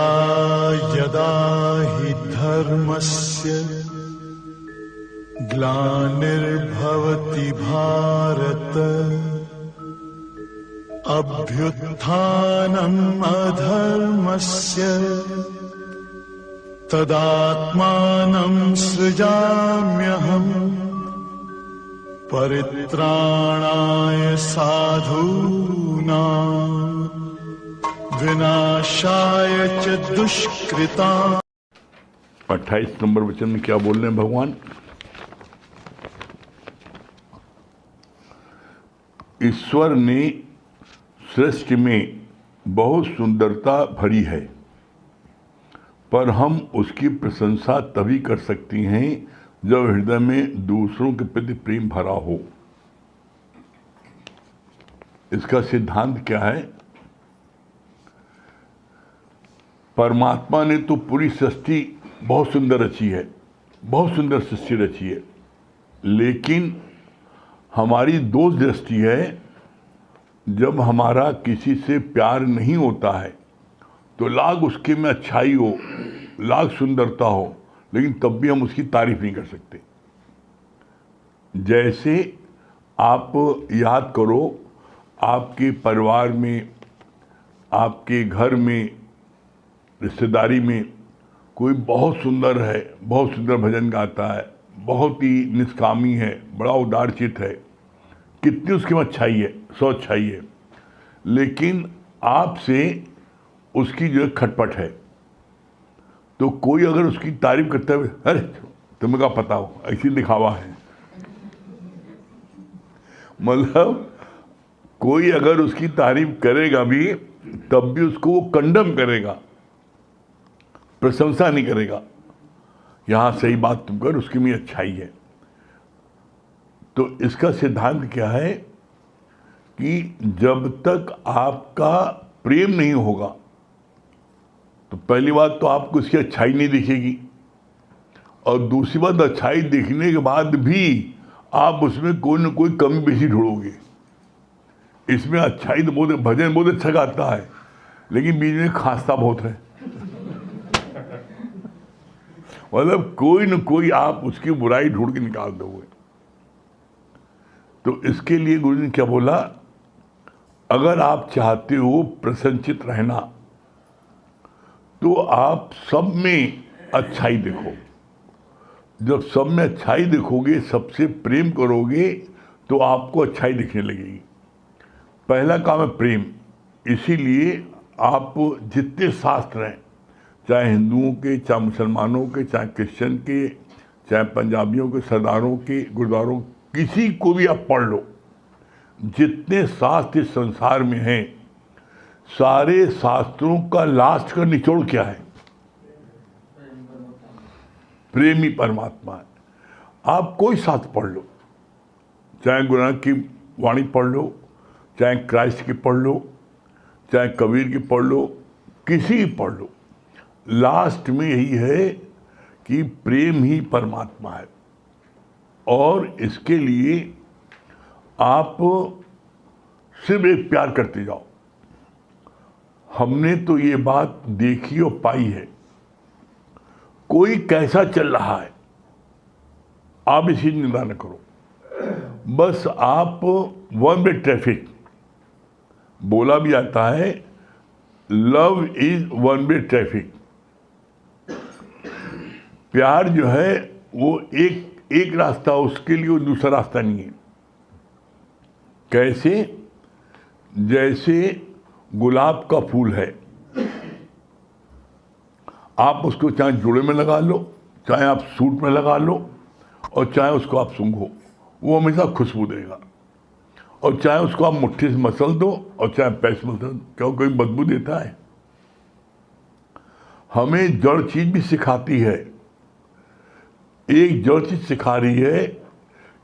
यदा यदा हि धर्मस्य ग्लानिर्भवति भारत अभ्युत्थानम् अधर्मस्य तदात्मानं सृजाम्यहम् परित्राणाय साधूनां विनाशाय च दुष्कृताम्। 28 नंबर वचन में क्या बोल रहे हैं भगवान? ईश्वर ने सृष्टि में बहुत सुंदरता भरी है, पर हम उसकी प्रशंसा तभी कर सकती हैं जब हृदय में दूसरों के प्रति प्रेम भरा हो। इसका सिद्धांत क्या है? परमात्मा ने तो पूरी सृष्टि बहुत सुंदर रची है, बहुत सुंदर सृष्टि रची है, लेकिन हमारी दोष दृष्टि है, जब हमारा किसी से प्यार नहीं होता है तो लाख उसके में अच्छाई हो, लाख सुंदरता हो, लेकिन तब भी हम उसकी तारीफ नहीं कर सकते। जैसे आप याद करो, आपके परिवार में, आपके घर में, रिश्तेदारी में कोई बहुत सुंदर है, बहुत सुंदर भजन गाता है, बहुत ही निष्कामी है, बड़ा उदारचित है, कितनी उसके में अच्छाई है, सौ अच्छाई है, लेकिन आपसे उसकी जो खटपट है, तो कोई अगर उसकी तारीफ करता है, अरे तुम्हें क्या पता हो, ऐसी दिखावा है। मतलब कोई अगर उसकी तारीफ करेगा भी तब भी उसको वो कंडम करेगा, प्रशंसा नहीं करेगा। यहाँ सही बात तुम कर, उसकी में अच्छाई है। तो इसका सिद्धांत क्या है कि जब तक आपका प्रेम नहीं होगा तो पहली बात तो आपको उसकी अच्छाई नहीं दिखेगी, और दूसरी बात अच्छाई दिखने के बाद भी आप उसमें कोई न कोई कमी बेशी ढूंढोगे। इसमें अच्छाई तो बहुत, भजन बहुत अच्छा गाता है, लेकिन बीच में खांसता बहुत है। मतलब कोई न कोई आप उसकी बुराई ढूंढ के निकाल दोगे। तो इसके लिए गुरु ने क्या बोला, अगर आप चाहते हो प्रसन्नचित रहना तो आप सब में अच्छाई देखो। जब सब में अच्छाई देखोगे, सबसे प्रेम करोगे, तो आपको अच्छाई दिखने लगेगी। पहला काम है प्रेम। इसीलिए आप जितने शास्त्र हैं, चाहे हिंदुओं के, चाहे मुसलमानों के, चाहे क्रिश्चियन के, चाहे पंजाबियों के, सरदारों के, गुरुद्वारों, किसी को भी आप पढ़ लो, जितने शास्त्र इस संसार में हैं, सारे शास्त्रों का लास्ट का निचोड़ क्या है? प्रेम ही परमात्मा है। आप कोई शास्त्र पढ़ लो, चाहे गुरु नानक की वाणी पढ़ लो, चाहे क्राइस्ट की पढ़ लो, चाहे कबीर की पढ़ लो, किसी की पढ़ लो, लास्ट में यही है कि प्रेम ही परमात्मा है। और इसके लिए आप सिर्फ एक प्यार करते जाओ। हमने तो ये बात देखी और पाई है। कोई कैसा चल रहा है, आप इसी निंदा न करो। बस आप वन वे ट्रैफिक, बोला भी आता है, love is one way traffic. प्यार जो है वो एक रास्ता, उसके लिए वो दूसरा रास्ता नहीं है। कैसे? जैसे गुलाब का फूल है, आप उसको चाहे जोड़े में लगा लो, चाहे आप सूट में लगा लो, और चाहे उसको आप सूंघो, वो हमेशा खुशबू देगा। और चाहे उसको आप मुट्ठी से मसल दो, और चाहे पैर से मसल दो, क्यों कोई बदबू देता है? हमें जड़ चीज भी सिखाती है। एक जड़ चीज सिखा रही है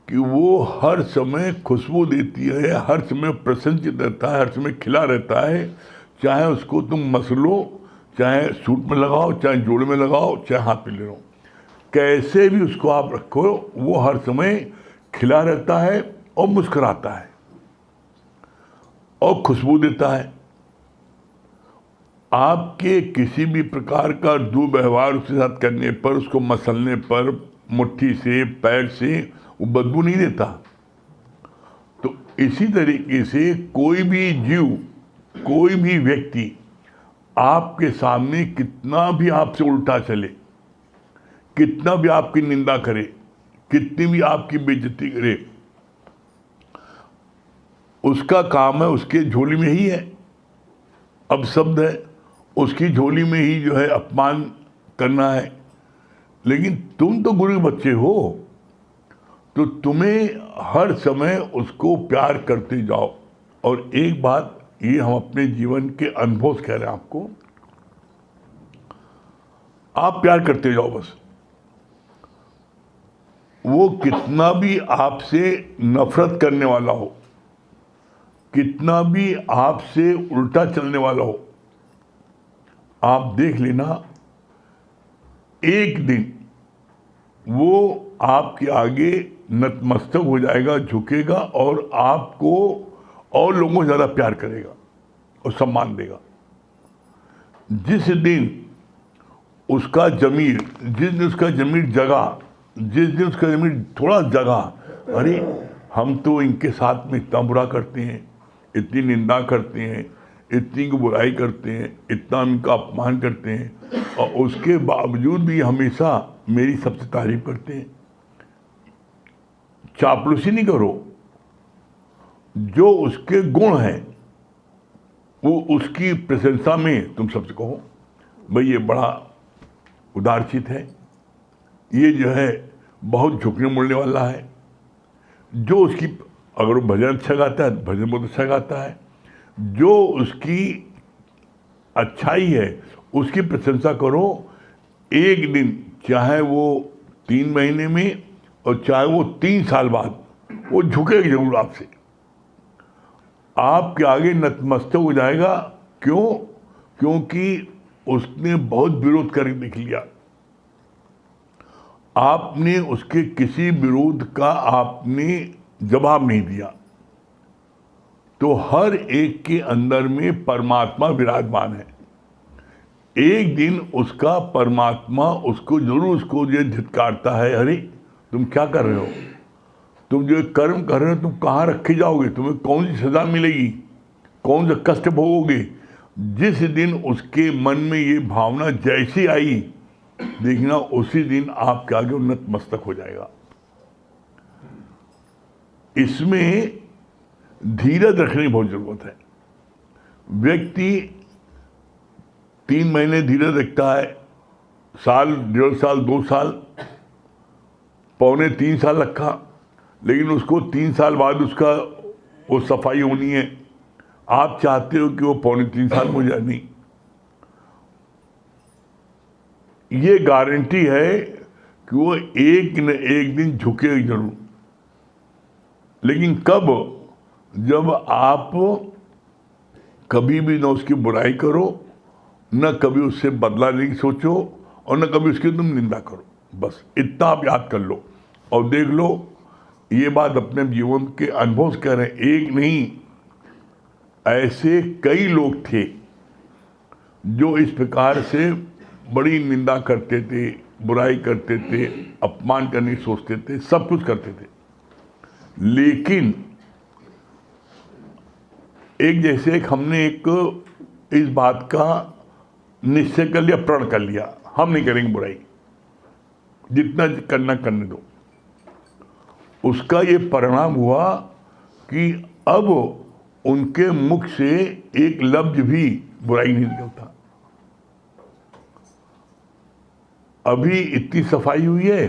कि वो हर समय खुशबू देती है, हर समय प्रसन्नचित रहता है, हर समय खिला रहता है। चाहे उसको तुम मसलो, चाहे सूट में लगाओ, चाहे जोड़े में लगाओ, चाहे हाथ में ले लो, कैसे भी उसको आप रखो, वो हर समय खिला रहता है और मुस्कुराता है और खुशबू देता है। आपके किसी भी प्रकार का दुर्व्यवहार उसके साथ करने पर, उसको मसलने पर, मुट्ठी से, पैर से, वो बदबू नहीं देता। तो इसी तरीके से कोई भी जीव, कोई भी व्यक्ति आपके सामने कितना भी आपसे उल्टा चले, कितना भी आपकी निंदा करे, कितनी भी आपकी बेइज्जती करे, उसका काम है, उसके झोली में ही है, अब शब्द है, उसकी झोली में ही जो है अपमान करना है। लेकिन तुम तो गुरु के बच्चे हो, तो तुम्हें हर समय उसको प्यार करते जाओ। और एक बात ये हम अपने जीवन के अनुभव से कह रहे हैं आपको, आप प्यार करते जाओ बस। वो कितना भी आपसे नफरत करने वाला हो, कितना भी आपसे उल्टा चलने वाला हो, आप देख लेना, एक दिन वो आपके आगे नतमस्तक हो जाएगा, झुकेगा और आपको और लोगों से ज़्यादा प्यार करेगा और सम्मान देगा। जिस दिन उसका ज़मीर, जिस दिन उसका ज़मीर जगा, जिस दिन उसका ज़मीर थोड़ा जगा, अरे हम तो इनके साथ में इतना बुरा करते हैं, इतनी निंदा करते हैं, इतनी की बुराई करते हैं, इतना इनका अपमान करते हैं, और उसके बावजूद भी हमेशा मेरी सबसे तारीफ करते हैं। चापलूसी नहीं करो, जो उसके गुण हैं वो उसकी प्रशंसा में तुम सबसे कहो, भाई ये बड़ा उदारचित है, ये जो है बहुत झुकने मुड़ने वाला है। जो उसकी, अगर वो भजन अच्छा गाता है, भजन बहुत अच्छा गाता है, जो उसकी अच्छाई है उसकी प्रशंसा करो। एक दिन, चाहे वो 3 महीने में और चाहे वो 3 साल बाद, वो झुकेगा जरूर आपसे, आपके आगे नतमस्तक हो जाएगा। क्यों? क्योंकि उसने बहुत विरोध करके देख लिया, आपने उसके किसी विरोध का आपने जवाब नहीं दिया। तो हर एक के अंदर में परमात्मा विराजमान है। एक दिन उसका परमात्मा उसको जरूर, उसको ये धिक्कारता है, अरे तुम क्या कर रहे हो, तुम जो कर्म कर रहे हो तुम कहाँ रखे जाओगे, तुम्हें कौन सी सजा मिलेगी, कौन सा कष्ट भोगोगे। जिस दिन उसके मन में ये भावना जैसी आई, देखना उसी दिन आपके आगे उन्नत मस्तक हो जाएगा। इसमें धीरज रखने की बहुत जरूरत है। व्यक्ति 3 महीने धीरज रखता है, साल, 1.5 साल, 2 साल, 2.25 साल रखा, लेकिन उसको 3 साल बाद उसका वो सफाई होनी है। आप चाहते हो कि वो 2.25 साल में हो जाए, नहीं, ये गारंटी है कि वो एक न एक दिन झुकेगा जरूर। लेकिन कब? जब आप कभी भी न उसकी बुराई करो, न कभी उससे बदला लेने की सोचो, और न कभी उसकी तुम निंदा करो। बस इतना आप याद कर लो और देख लो। ये बात अपने जीवन के अनुभव से कह रहे हैं, एक नहीं, ऐसे कई लोग थे जो इस प्रकार से बड़ी निंदा करते थे, बुराई करते थे, अपमान करने की सोचते थे, सब कुछ करते थे। लेकिन एक जैसे हमने एक इस बात का निश्चय कर लिया, प्रण कर लिया, हम नहीं करेंगे बुराई, जितना करना करने दो। उसका ये परिणाम हुआ कि अब उनके मुख से एक लफ्ज भी बुराई नहीं निकलता। अभी इतनी सफाई हुई है,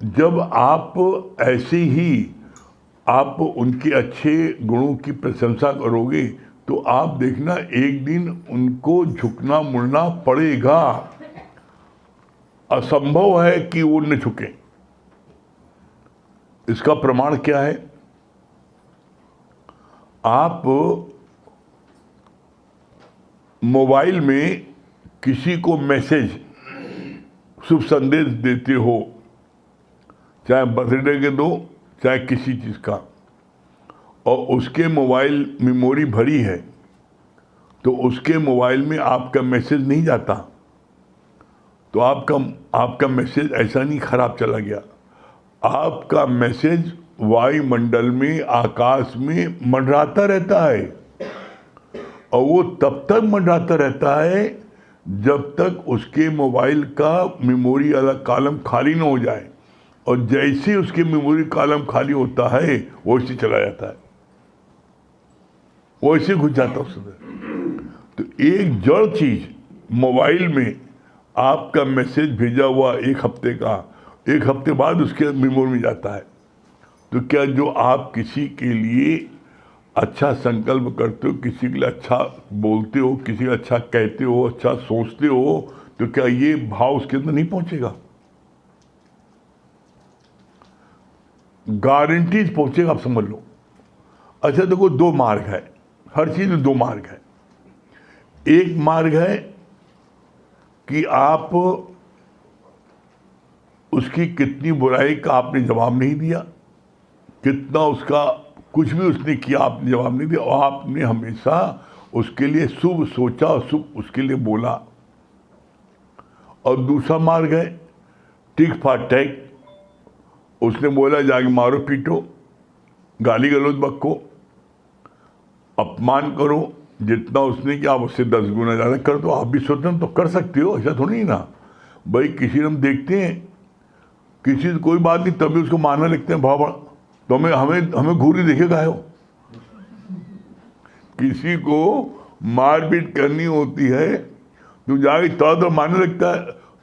जब आप ऐसे ही आप उनके अच्छे गुणों की प्रशंसा करोगे तो आप देखना एक दिन उनको झुकना मुड़ना पड़ेगा। असंभव है कि वो न झुके। इसका प्रमाण क्या है? आप मोबाइल में किसी को मैसेज, शुभ संदेश देते हो, चाहे बर्थडे के दो, चाहे किसी चीज़ का, और उसके मोबाइल मेमोरी भरी है, तो उसके मोबाइल में आपका मैसेज नहीं जाता, तो आपका मैसेज ऐसा नहीं खराब चला गया, आपका मैसेज वायुमंडल में, आकाश में मंडराता रहता है, और वो तब तक मंडराता रहता है जब तक उसके मोबाइल का मेमोरी वाला कॉलम खाली ना हो जाए, और जैसे उसके मेमोरी कॉलम खाली होता है वैसे चला जाता है, वैसे घुस जाता है उसमें। तो एक जड़ चीज मोबाइल में आपका मैसेज भेजा हुआ एक हफ्ते बाद उसके मेमोरी में जाता है। तो क्या जो आप किसी के लिए अच्छा संकल्प करते हो, किसी के लिए अच्छा बोलते हो, किसी के लिए अच्छा कहते हो, अच्छा सोचते हो, तो क्या ये भाव उसके अंदर नहीं पहुंचेगा? गारंटीज पहुंचेगा, आप समझ लो। अच्छा देखो, दो मार्ग है, हर चीज में दो मार्ग है। एक मार्ग है कि आप उसकी कितनी बुराई का आपने जवाब नहीं दिया, कितना उसका कुछ भी उसने किया आपने जवाब नहीं दिया, और आपने हमेशा उसके लिए शुभ सोचा और शुभ उसके लिए बोला। और दूसरा मार्ग है टिक फॉर टैक, उसने बोला जाके मारो पीटो, गाली गलौज बको, अपमान करो, जितना उसने किया आप उससे 10 गुना ज़्यादा कर दो। आप भी स्वतंत्र तो कर सकते हो, ऐसा थोड़ी ना भाई। किसी हम देखते हैं किसी से कोई बात नहीं तभी उसको मारने लगते हैं भाव बड़ा, तो हमें घूरी देखे गए हो। किसी को मारपीट करनी होती है तो जाके तो मारने लगता है,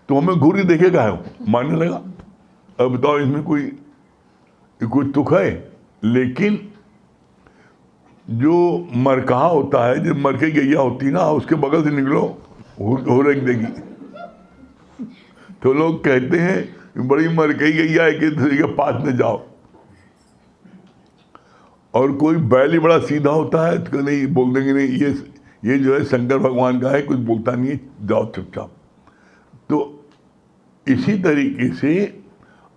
तो हमें घूरी देखे गए हो, मारने लगा। अब बताओ इसमें कोई तुक है? लेकिन जो मरकहा होता है, जो मरके गैया होती है ना, उसके बगल से निकलो हो रख देगी। तो लोग कहते हैं बड़ी मरकई गैया है कि दूसरे के पास में जाओ। और कोई बैल ही बड़ा सीधा होता है तो नहीं, बोल देंगे नहीं ये जो है शंकर भगवान का है, कुछ बोलता नहीं है, जाओ चुपचाप। तो इसी तरीके से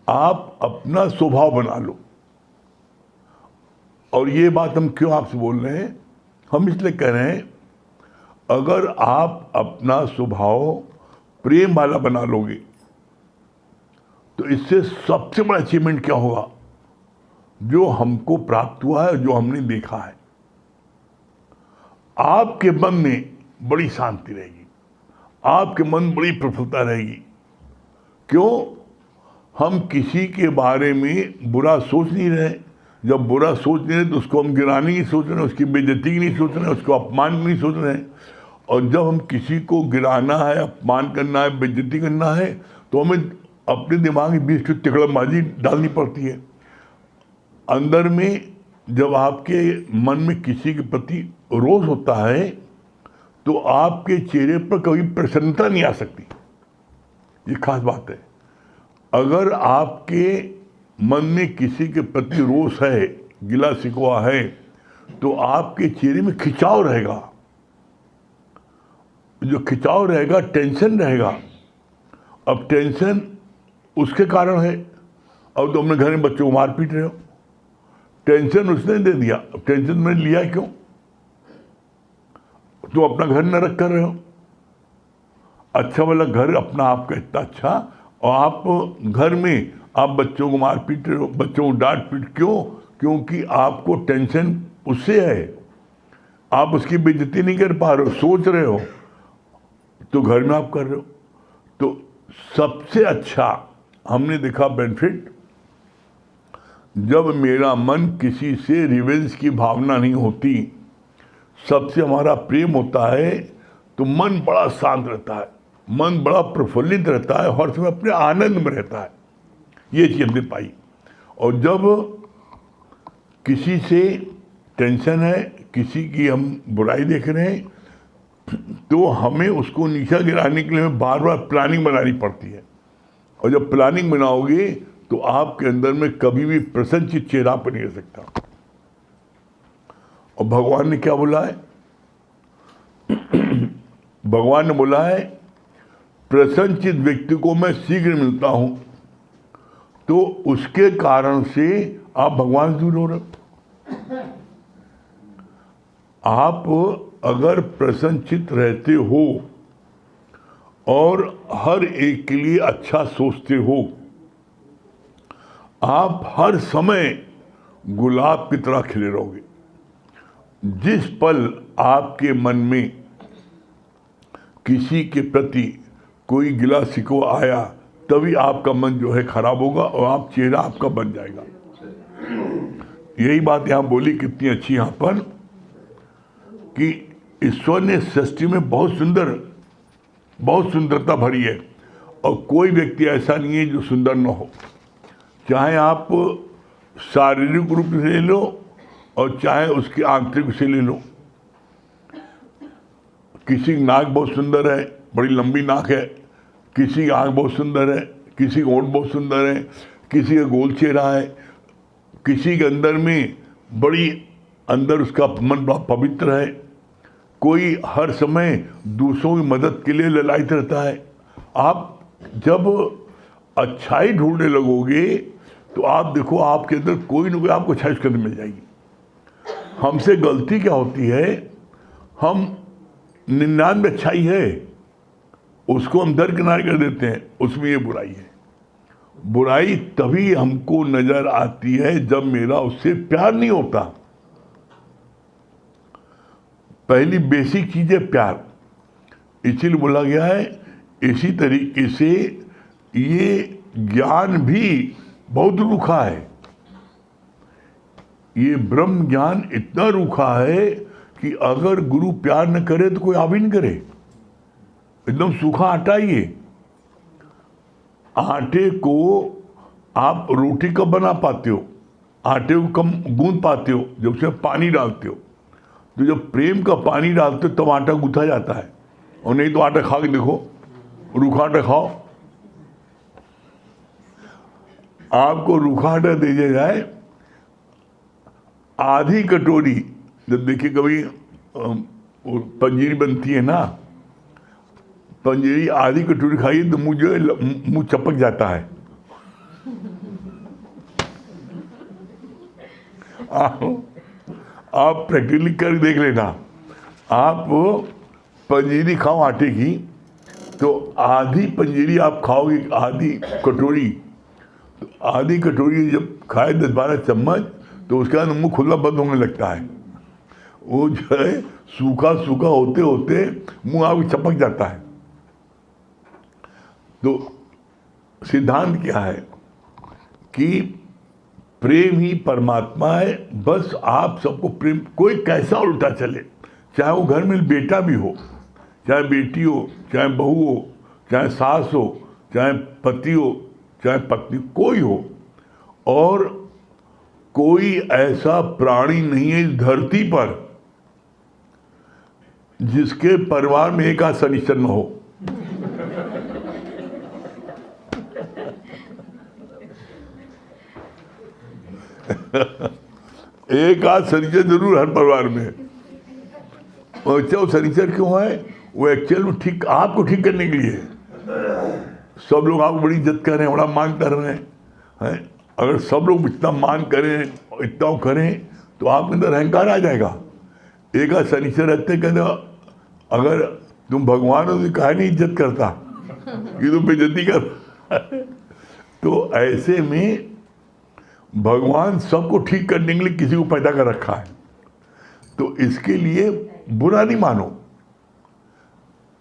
आप अपना स्वभाव बना लो। और ये बात हम क्यों आपसे बोल रहे हैं? हम इसलिए कह रहे हैं, अगर आप अपना स्वभाव प्रेम वाला बना लोगे तो इससे सबसे बड़ा अचीवमेंट क्या होगा? जो हमको प्राप्त हुआ है, जो हमने देखा है, आपके मन में बड़ी शांति रहेगी, आपके मन बड़ी प्रफुल्लता रहेगी। क्यों? हम किसी के बारे में बुरा सोच नहीं रहे। जब बुरा सोच नहीं रहे तो उसको हम गिराने की सोच रहे हैं, उसकी बेइज्जती की नहीं सोच रहे हैं, उसको अपमान की नहीं सोच रहे हैं। और जब हम किसी को गिराना है, अपमान करना है, बेइज्जती करना है, तो हमें अपने दिमाग में 20 तिकड़मबाजी डालनी पड़ती है। अंदर में जब आपके मन में किसी के प्रति रोष होता है तो आपके चेहरे पर कभी प्रसन्नता नहीं आ सकती। ये खास बात है। अगर आपके मन में किसी के प्रति रोष है, गिला शिकवा है, तो आपके चेहरे में खिंचाव रहेगा। जो खिंचाव रहेगा, टेंशन रहेगा। अब टेंशन उसके कारण है। अब तो अपने घर में बच्चों को मार पीट रहे हो, टेंशन उसने दे दिया। अब टेंशन में लिया क्यों? तो अपना घर नरक कर रहे हो। अच्छा वाला घर अपना आपका इतना अच्छा, और आप घर में आप बच्चों को मार पीट रहे हो, बच्चों को डांट पीट। क्यों? क्योंकि आपको टेंशन उससे है, आप उसकी बेइज्जती नहीं कर पा रहे हो, सोच रहे हो, तो घर में आप कर रहे हो। तो सबसे अच्छा हमने देखा बेनिफिट, जब मेरा मन किसी से रिवेंज की भावना नहीं होती, सबसे हमारा प्रेम होता है, तो मन बड़ा शांत रहता है, मन बड़ा प्रफुल्लित रहता है, हर समय अपने आनंद में रहता है। ये चीज़ हमने पाई। और जब किसी से टेंशन है, किसी की हम बुराई देख रहे हैं, तो हमें उसको नीचा गिराने के लिए बार बार प्लानिंग बनानी पड़ती है। और जब प्लानिंग बनाओगे तो आपके अंदर में कभी भी प्रसन्नचित चेहरा पर नहीं रह सकता। और भगवान ने क्या बोला है? भगवान ने बोला है, प्रसन्नचित व्यक्ति को मैं शीघ्र मिलता हूं। तो उसके कारण से आप भगवान से दूर हो रहे हो। आप अगर प्रसन्नचित रहते हो और हर एक के लिए अच्छा सोचते हो, आप हर समय गुलाब की तरह खिले रहोगे। जिस पल आपके मन में किसी के प्रति कोई गिला शिकवा आया, तभी आपका मन जो है खराब होगा और आप चेहरा आपका बन जाएगा। यही बात यहाँ बोली कितनी अच्छी यहाँ पर कि ईश्वर ने सृष्टि में बहुत सुंदरता भरी है और कोई व्यक्ति ऐसा नहीं है जो सुंदर न हो। चाहे आप शारीरिक रूप से ले लो और चाहे उसकी आंतरिक से ले लो। किसी की नाक बहुत सुंदर है, बड़ी लंबी नाक है, किसी की आँख बहुत सुंदर है, किसी का होंठ बहुत सुंदर है, किसी का गोल चेहरा है, किसी के अंदर में बड़ी अंदर उसका मन बड़ा पवित्र है, कोई हर समय दूसरों की मदद के लिए ललायित रहता है। आप जब अच्छाई ढूंढने लगोगे तो आप देखो आपके अंदर कोई ना कोई आपको अच्छाई उसके अंदर मिल जाएगी। हमसे गलती क्या होती है, हम 99 अच्छाई है उसको हम दरकिनार कर देते हैं, उसमें ये बुराई है। बुराई तभी हमको नजर आती है जब मेरा उससे प्यार नहीं होता। पहली बेसिक चीज है प्यार, इसीलिए बोला गया है। इसी तरीके से ये ज्ञान भी बहुत रूखा है। ये ब्रह्म ज्ञान इतना रूखा है कि अगर गुरु प्यार न करे तो कोई आ भी नहीं करे। एकदम सूखा आटा ही है। आटे को आप रोटी कब बना पाते हो? आटे को कम गूंद पाते हो जब उसमें पानी डालते हो। तो जब प्रेम का पानी डालते हो तब आटा गूंथा जाता है, और नहीं तो आटा खा के देखो, रूखा आटा खाओ। आपको रूखा आटा दे दिया जाए, आधी कटोरी, जब देखिए कभी पंजीरी बनती है ना, पंजीरी आधी कटोरी खाइए तो मुंह जो है मुंह चपक जाता है। आप प्रैक्टिकली कर देख लेना। आप पंजीरी खाओ आटे की, तो आधी पंजीरी आप खाओगे, आधी कटोरी, तो आधी कटोरी जब खाए 10-12 चम्मच, तो उसके बाद मुंह खुलना बंद होने लगता है। वो जो है सूखा सूखा होते होते मुंह आपको चपक जाता है। तो सिद्धांत क्या है कि प्रेम ही परमात्मा है। बस आप सबको प्रेम, कोई कैसा उल्टा चले, चाहे वो घर में बेटा भी हो, चाहे बेटी हो, चाहे बहू हो, चाहे सास हो, चाहे पति हो, चाहे पत्नी, कोई हो, और कोई ऐसा प्राणी नहीं है इस धरती पर जिसके परिवार में एक आध शनिचर न हो। एक आध शनिचर जरूर हर परिवार में। और अच्छा, वो शनिचर क्यों है? वो एक्चुअल में ठीक आपको ठीक करने के लिए। सब लोग आपको बड़ी इज्जत कर रहे हैं, बड़ा मान कर रहे हैं। अगर सब लोग इतना मान करें, इतना करें, तो आपके अंदर अहंकार आ जाएगा। एक आध शनिचर रहते कहते अगर तुम भगवान हो तो काहे नहीं इज्जत करता, ये तो बेइज्जती कर। तो ऐसे में भगवान सबको ठीक करने के लिए किसी को पैदा कर रखा है। तो इसके लिए बुरा नहीं मानो।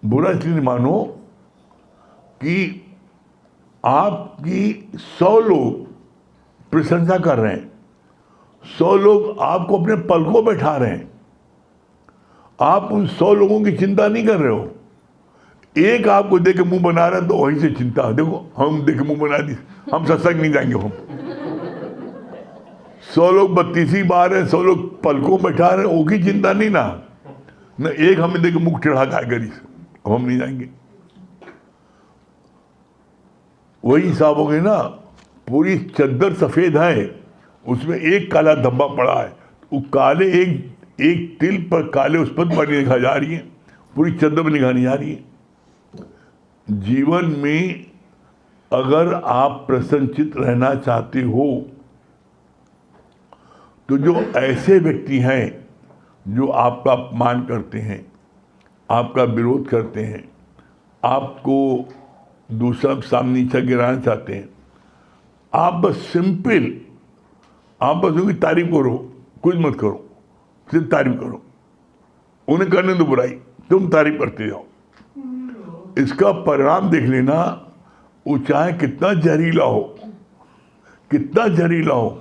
बुरा इसलिए नहीं मानो कि आपकी 100 लोग प्रशंसा कर रहे हैं, 100 लोग आपको अपने पलकों बैठा रहे हैं, आप उन 100 लोगों की चिंता नहीं कर रहे हो। एक आपको देख के मुंह बना रहे हैं तो वहीं से चिंता, देखो हम देख के मुंह बना दी, हम सत्संग नहीं जाएंगे। हम 100 लोग 32 बार है, 100 लोग पलकों बैठा रहे हैं, वो की चिंता नहीं ना। न एक हमें देख के मुख टेढ़ा खाए गरी से, अब हम नहीं जाएंगे। वही हिसाब हो गए ना। पूरी चद्दर सफेद है, उसमें एक काला धब्बा पड़ा है, वो काले एक तिल पर काले उस पर पानी दिखा जा रही है, पूरी चद्दर में निगाह नहीं जा रही है। जीवन में अगर आप प्रसन्नचित रहना चाहते हो तो जो ऐसे व्यक्ति हैं जो आपका अपमान करते हैं, आपका विरोध करते हैं, आपको दूसरा सामने नीचा गिराना चाहते हैं, आप बस सिंपल, आप बस उनकी तारीफ करो, कुछ मत करो, सिर्फ तारीफ करो। उन्हें करने दो बुराई, तुम तारीफ करते जाओ। इसका परिणाम देख लेना, वो चाहे कितना जहरीला हो, कितना जहरीला हो,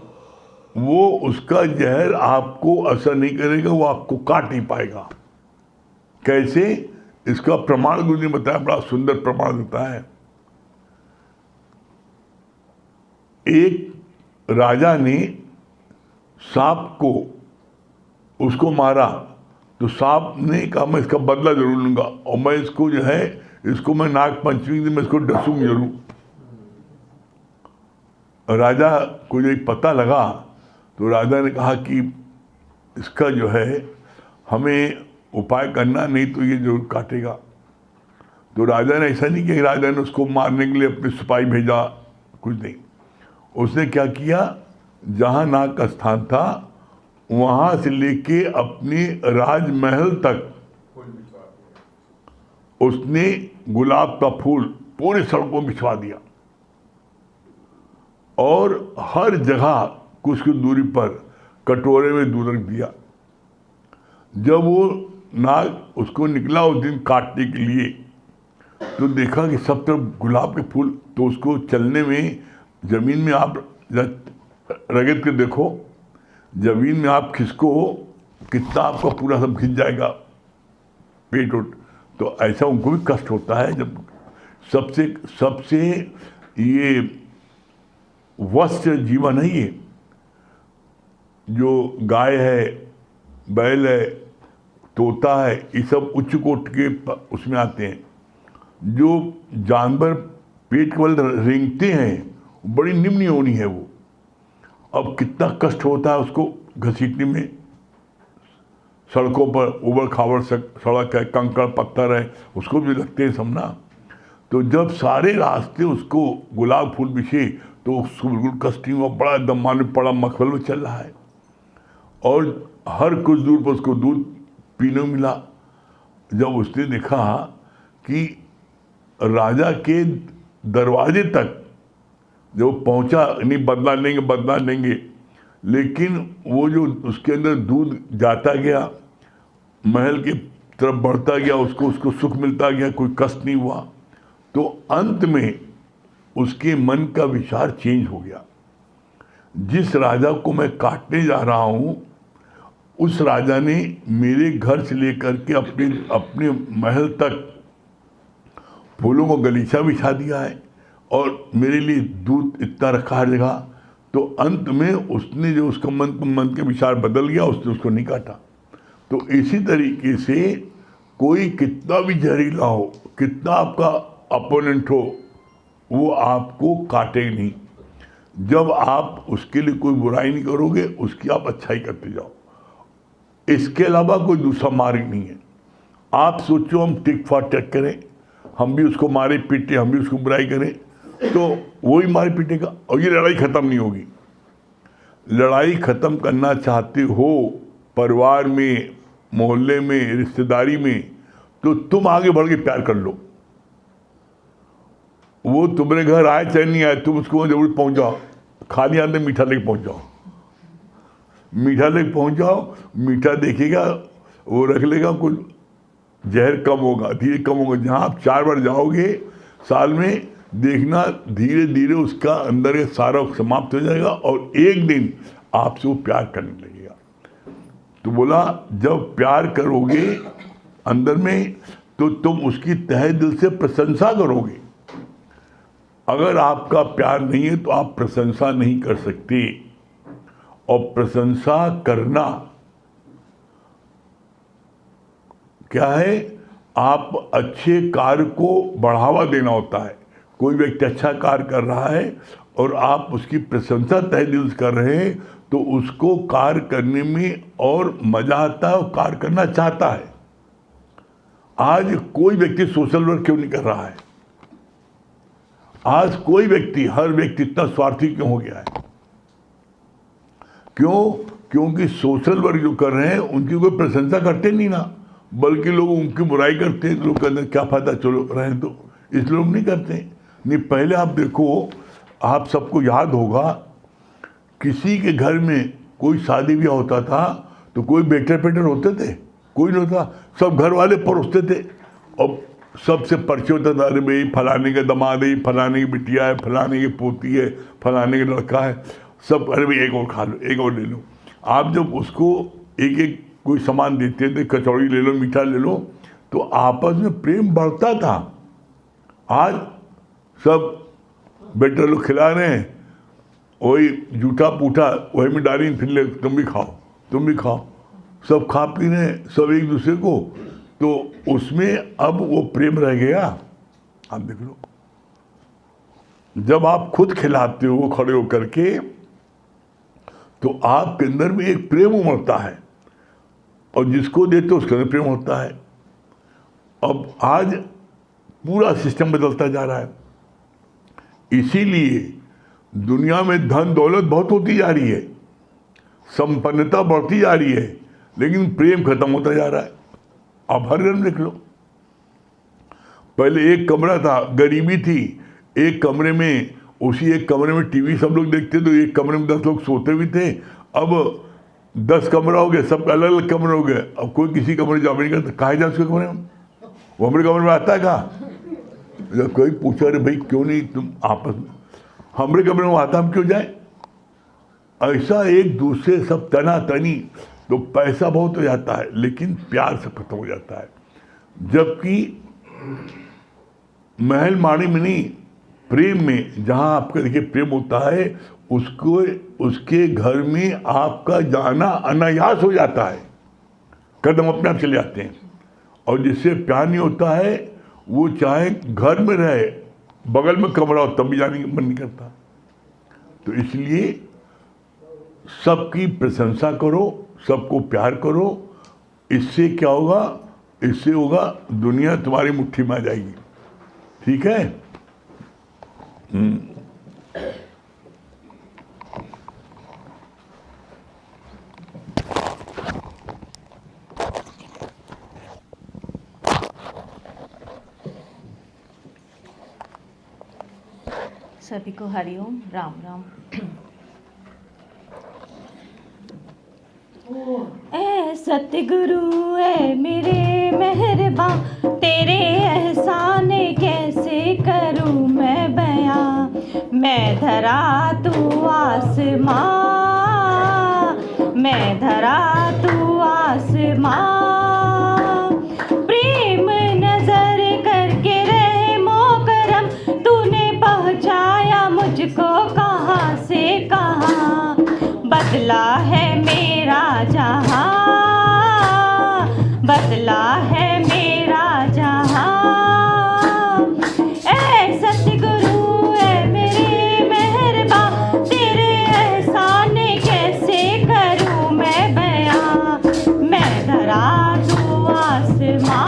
वो उसका जहर आपको असर नहीं करेगा, वो आपको काट नहीं पाएगा। कैसे? इसका प्रमाण गुरु ने बताया, बड़ा सुंदर प्रमाण देता है। एक राजा ने सांप को उसको मारा, तो सांप ने कहा मैं इसका बदला जरूर लूंगा, और मैं इसको जो है, इसको मैं नाग पंचमी दिन मैं इसको डसूंग जरूर। राजा को जब पता लगा तो राजा ने कहा कि इसका जो है हमें उपाय करना, नहीं तो ये जरूर काटेगा। तो राजा ने ऐसा नहीं किया, राजा ने उसको मारने के लिए अपने सिपाही भेजा, कुछ नहीं। उसने क्या किया, जहाँ नाग का स्थान था वहाँ से लेके अपने राजमहल तक उसने गुलाब का फूल पूरे सड़कों में बिछवा दिया, और हर जगह कुछ की दूरी पर कटोरे में दूध रख दिया। जब वो नाग उसको निकला उस दिन काटने के लिए, तो देखा कि सब तरफ गुलाब के फूल, तो उसको चलने में, जमीन में आप रगड़ के देखो, जमीन में आप खिसको, कितना आपका पूरा सब खिंच जाएगा, पेट उठ। तो ऐसा उनको भी कष्ट होता है जब सबसे ये वस्त जीवन है, ये जो गाय है, बैल है, तोता है, ये सब उच्च कोट के उसमें आते हैं। जो जानवर पेट के बल रेंगते हैं, बड़ी निम्न योनि है वो। अब कितना कष्ट होता है उसको घसीटने में, सड़कों पर उबड़ खाबड़ सड़क है, कंकड़ पत्थर है, उसको भी लगते हैं समना। तो जब सारे रास्ते उसको गुलाब फूल बिछे, तो उसको बिल्कुल कष्ट नहीं हुआ, बड़ा एकदम माने पड़ा मखमल में चल रहा है, और हर कुछ दूर पर उसको दूध पीने मिला। जब उसने देखा कि राजा के दरवाजे तक जब पहुंचा, नहीं बदला लेंगे, लेकिन वो जो उसके अंदर दूध जाता गया, महल की तरफ बढ़ता गया, उसको सुख मिलता गया, कोई कष्ट नहीं हुआ। तो अंत में उसके मन का विचार चेंज हो गया। जिस राजा को मैं काटने जा रहा हूं, उस राजा ने मेरे घर से लेकर के अपने महल तक फूलों को गलीचा बिछा दिया है, और मेरे लिए दूध इतना रखा हर जगह। तो अंत में उसने जो उसका मन के विचार बदल गया, उसने उसको नहीं काटा। तो इसी तरीके से कोई कितना भी जहरीला हो, कितना आपका अपोनेंट हो, वो आपको काटेगा नहीं। जब आप उसके लिए कोई बुराई नहीं करोगे, उसकी आप अच्छाई करते जाओ। इसके अलावा कोई दूसरा मार्ग नहीं है। आप सोचो हम टिक फॉर टेक करें, हम भी उसको मारे पीटे, हम भी उसको बुराई करें, तो वही मारे पीटेगा, और ये लड़ाई ख़त्म नहीं होगी। लड़ाई ख़त्म करना चाहते हो परिवार में, मोहल्ले में, रिश्तेदारी में, तो तुम आगे बढ़ के प्यार कर लो। वो तुम्हारे घर आए चाहे नहीं आए, तुम उसको जरूर पहुंच जाओ, खाली हाथ में मीठा लेके पहुंच जाओ, मीठा लेके पहुंच जाओ। मीठा देखेगा, वो रख लेगा, कुछ जहर कम होगा, धीरे कम होगा। जहाँ आप 4 बार जाओगे साल में, देखना धीरे धीरे उसका अंदर का सारा समाप्त हो जाएगा, और एक दिन आपसे वो प्यार करने लगेगा। तो बोला जब प्यार करोगे अंदर में, तो तुम उसकी तहे दिल से प्रशंसा करोगे। अगर आपका प्यार नहीं है तो आप प्रशंसा नहीं कर सकते, और प्रशंसा करना क्या है? आप अच्छे कार्य को बढ़ावा देना होता है। कोई व्यक्ति अच्छा कार्य कर रहा है और आप उसकी प्रशंसा तहे दिल से कर रहे हैं, तो उसको कार्य करने में और मजा आता है, और कार्य करना चाहता है। आज कोई व्यक्ति सोशल वर्क क्यों नहीं कर रहा है? आज कोई व्यक्ति, हर व्यक्ति इतना स्वार्थी क्यों हो गया है? क्यों? क्योंकि सोशल वर्क जो कर रहे हैं उनकी कोई प्रशंसा करते नहीं ना, बल्कि लोग उनकी बुराई करते हैं। लोग कहते हैं क्या फ़ायदा, चलो रहें तो, इसलिए लोग नहीं करते। नहीं, पहले आप देखो, आप सबको याद होगा, किसी के घर में कोई शादी ब्याह होता था तो कोई बेटर पेटर होते थे, कोई नहीं होता, सब घर वाले परोसते थे और सबसे परिचय होता था, अरे भाई फलाने का दामाद है, फलाने की बिटिया है, फलाने की पोती है, फलाने का लड़का है, सब, अरे भाई एक और खा लो, एक और ले लो। आप जब उसको एक एक कोई सामान देते थे, कचौड़ी ले लो, मीठा ले लो, तो आपस में प्रेम बढ़ता था। आज सब बेटर लोग खिला रहे हैं, वही जूठा पूठा वही में डाली, फिर ले तुम भी खाओ, तुम भी खाओ, सब खा पी रहे हैं सब एक दूसरे को, तो उसमें अब वो प्रेम रह गया। आप देख लो, जब आप खुद खिलाते हो खड़े होकर के, तो आपके अंदर में एक प्रेम उमड़ता है और जिसको देते हो उसके अंदर प्रेम होता है। अब आज पूरा सिस्टम बदलता जा रहा है, इसीलिए दुनिया में धन दौलत बहुत होती जा रही है, संपन्नता बढ़ती जा रही है, लेकिन प्रेम खत्म होता जा रहा है। आप हर घर में देख लो, पहले एक कमरा था, गरीबी थी, एक कमरे में, उसी एक कमरे में टीवी सब लोग देखते, तो एक कमरे में 10 लोग सोते भी थे। अब 10 कमरा हो गए, सब अलग अलग कमरे हो गए, अब कोई किसी कमरे जा नहीं करता, कहा जाए उसके कमरे में, वो हमारे कमरे में आता है कहा? जब कोई पूछा, अरे भाई क्यों नहीं तुम आपस में, हमारे कमरे में आता, हम क्यों जाए? ऐसा एक दूसरे सब तना तनी, तो पैसा बहुत हो जाता है लेकिन प्यार सब खत्म हो जाता है। जबकि महल माड़ी में नहीं, प्रेम में, जहाँ आपका देखिए प्रेम होता है, उसको उसके घर में आपका जाना अनायास हो जाता है, कदम अपने आप चले जाते हैं। और जिससे प्यार नहीं होता है, वो चाहे घर में रहे, बगल में कमरा हो, तब भी जाने का मन नहीं करता। तो इसलिए सबकी प्रशंसा करो, सबको प्यार करो, इससे क्या होगा? इससे होगा दुनिया तुम्हारी मुट्ठी में आ जाएगी। ठीक है? सभी को हरिओम, राम राम। ए सतगुरु ए मेरे मेहरबान, तेरे एहसान कैसे करूं मैं बयां। मैं धरा तू आसमां, मैं धरा तू आसमां। प्रेम नजर करके रहमो करम, तूने पहुंचाया मुझको कहां से कहां। बदला है मेरा जहां, बदला है मेरा जहां। ऐ सतगुरु ऐ मेरे मेहरबान, तेरे एहसान कैसे करूं मैं बयां। मैं धरा तू आसमां,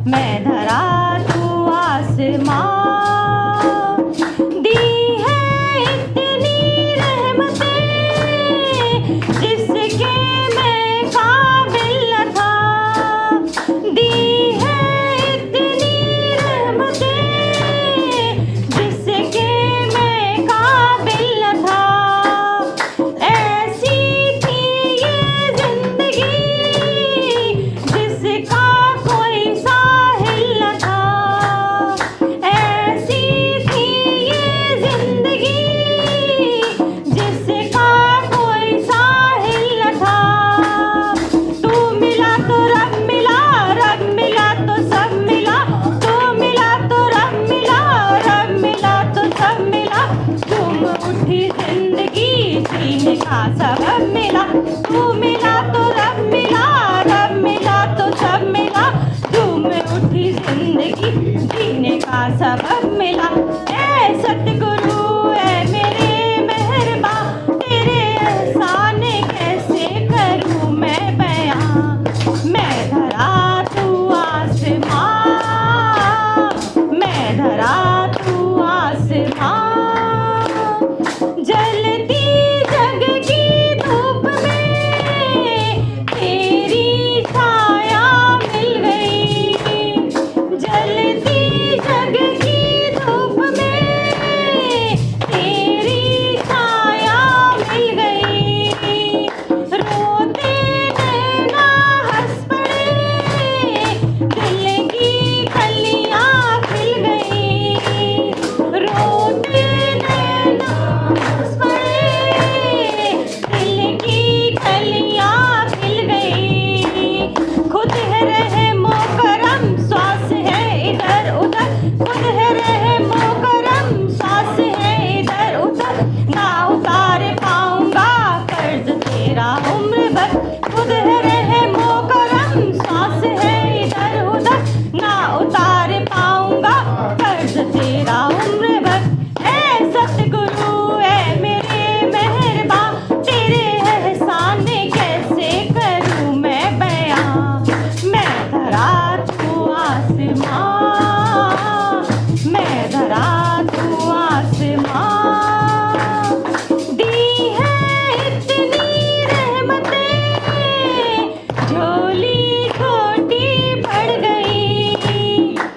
मैं धरा तू आसमां। सबब मिला, तू मिला तो रब मिला, रब मिला तो सब मिला। झूम उठी जिंदगी, जीने का सबब मिला। ऐ सतगुरु ऐ मेरे मेहरबान, तेरे एहसान कैसे करूं मैं बयां। मैं धरा तू आसमां, मैं धरा तू आसमां। जलती जग की जलती जग की धूप में तेरी छाया मिल गई। रोते नैना हंस पड़े, दिल की कलियां खिल गई। रोते नैना हंस पड़े, दिल की कलियां खिल गई। खुद है रहमो करम, श्वास है इधर उधर, खुद है रहमो करम, श्वास है इधर उधर। ना उतार पाऊंगा कर्ज तेरा उम्र भर, खुद है रहमो करम, श्वास है इधर उधर। ना उतार पाऊंगा कर्ज तेरा उम्र भर। ऐ सतगुरु ऐ मेरे मेहरबा, तेरे एहसान कैसे करूं मैं बयां। मैं धरा तू आसमां, मैं धरा तू आसमां। दी है इतनी रहमतें, झोली छोटी पड़ गई।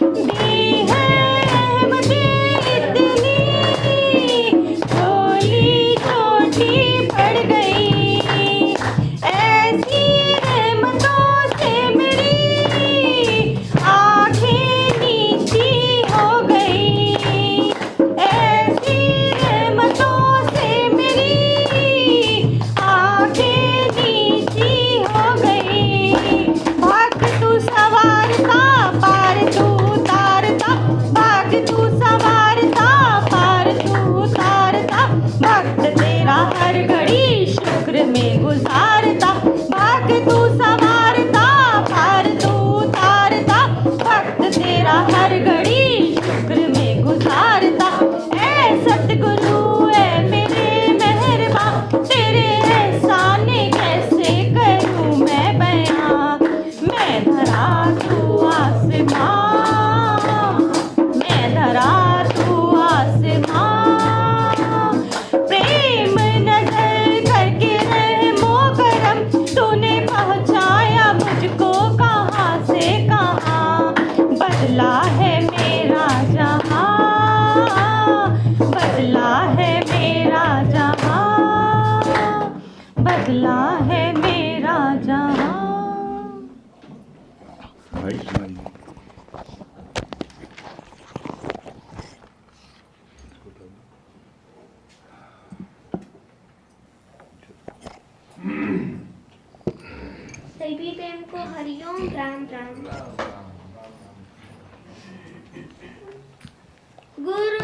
दी है रहमतें इतनी, झोली छोटी पड़ गई। ऐसी रहमतों से मेरी आँखें नीची हो गई। ऐसी रहमतों से मेरी आँखें नीची हो गई। भाग तू सवारता पार तू उतारता, भाग तू सवारता पार तू उतारता। भक्त तेरा हर घड़ी शुक्र में गुजारता, भाग तू सवारता पार तू उतारता। भक्त तेरा हर घड़ी शुक्र में गुजारता। ऐ सतगुरु ऐ मेरे मेहरबा, तेरे एहसान कैसे करूं मैं बयां। मैं धरा तू आसमां, मैं धरा तू आसमां। प्रेम नजर करके रहमो करम, तूने पहुंचाया मुझको कहां से कहां। बदला है मेरा जहां, बदला है मेरा जहां, बदला है मेरा जहां। भाई सुनाइए। सभी प्रेम को हरिओम राम राम। गुरु